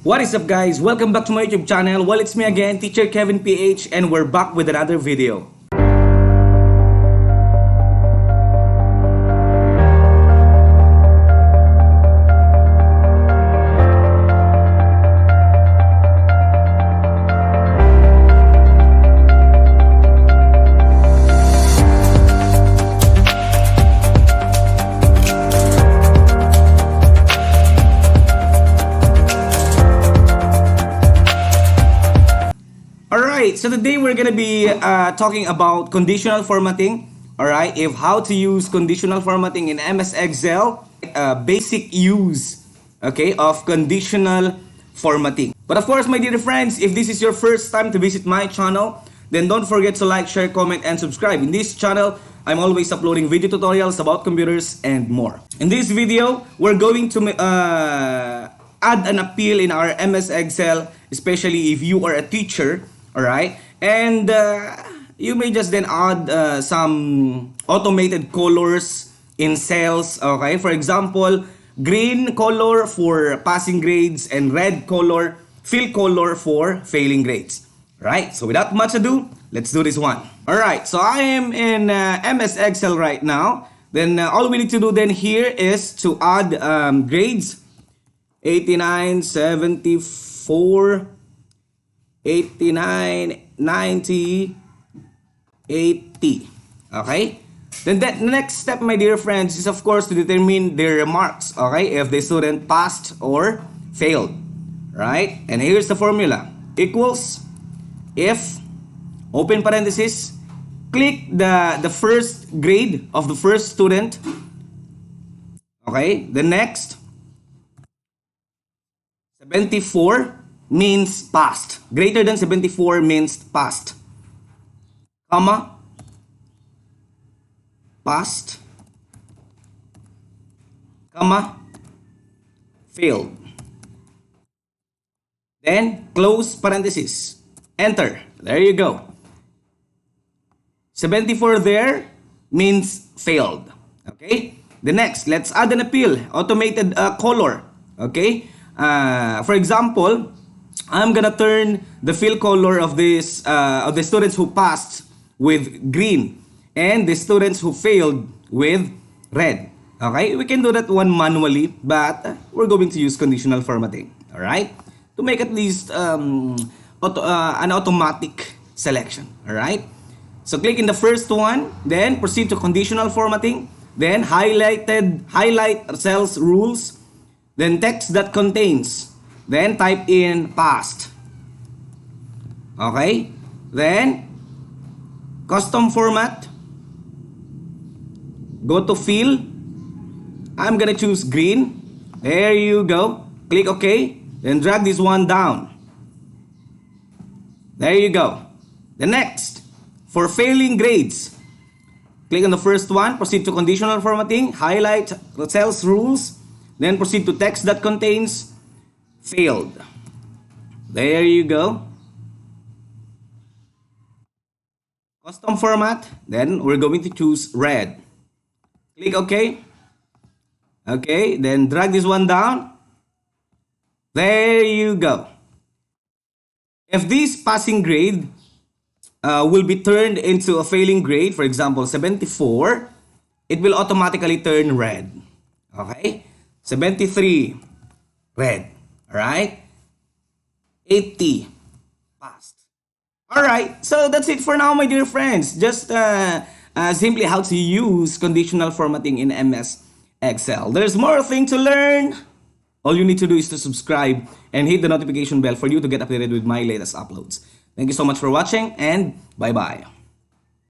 What is up, guys? Welcome back to my YouTube channel. Well, it's me again, Teacher Kevin PH, and we're back with another video. Alright, so today we're gonna be talking about conditional formatting. Alright, if how to use conditional formatting in MS Excel, basic use, okay, of conditional formatting. But of course, my dear friends, if this is your first time to visit my channel, then don't forget to like, share, comment, and subscribe. In this channel, I'm always uploading video tutorials about computers and more. In this video, we're going to add an appeal in our MS Excel, especially if you are a teacher. Alright, and you may just then add some automated colors in cells. Okay, for example, green color for passing grades and red color, fill color for failing grades. Right, so without much ado, let's do this one. Alright, so I am in MS Excel right now. Then all we need to do then here is to add grades 89, 74, 89, 90, 80. Okay? Then the next step, my dear friends, is of course to determine their remarks. Okay? If the student passed or failed. Right? And here's the formula. Equals if, open parenthesis, click the first grade of the first student. Okay? The next, 74 means passed. Greater than 74 means passed. Comma. Passed. Comma. Failed. Then close parenthesis. Enter. There you go. 74 there means failed. Okay. The next, let's add an appeal. Automated color. Okay. For example, I'm gonna turn the fill color of this of the students who passed with green and the students who failed with red. Okay, we can do that one manually, but we're going to use conditional formatting. All right, to make at least an automatic selection. All right, so click in the first one, then proceed to conditional formatting, then highlight cells rules, then text that contains. Then type in past. Okay? Then custom format. Go to fill. I'm gonna choose green. There you go. Click OK. Then drag this one down. There you go. The next, for failing grades, click on the first one. Proceed to conditional formatting. Highlight the cells rules. Then proceed to text that contains failed. There you go. Custom format. Then we're going to choose red. Click OK. Okay, then drag this one down. There you go. If this passing grade will be turned into a failing grade, for example 74, it will automatically turn red. Okay, 73 red. Alright? 80 passed. Alright, so that's it for now, my dear friends. Just simply how to use conditional formatting in MS Excel. There's more thing to learn. All you need to do is to subscribe and hit the notification bell for you to get updated with my latest uploads. Thank you so much for watching, and bye-bye.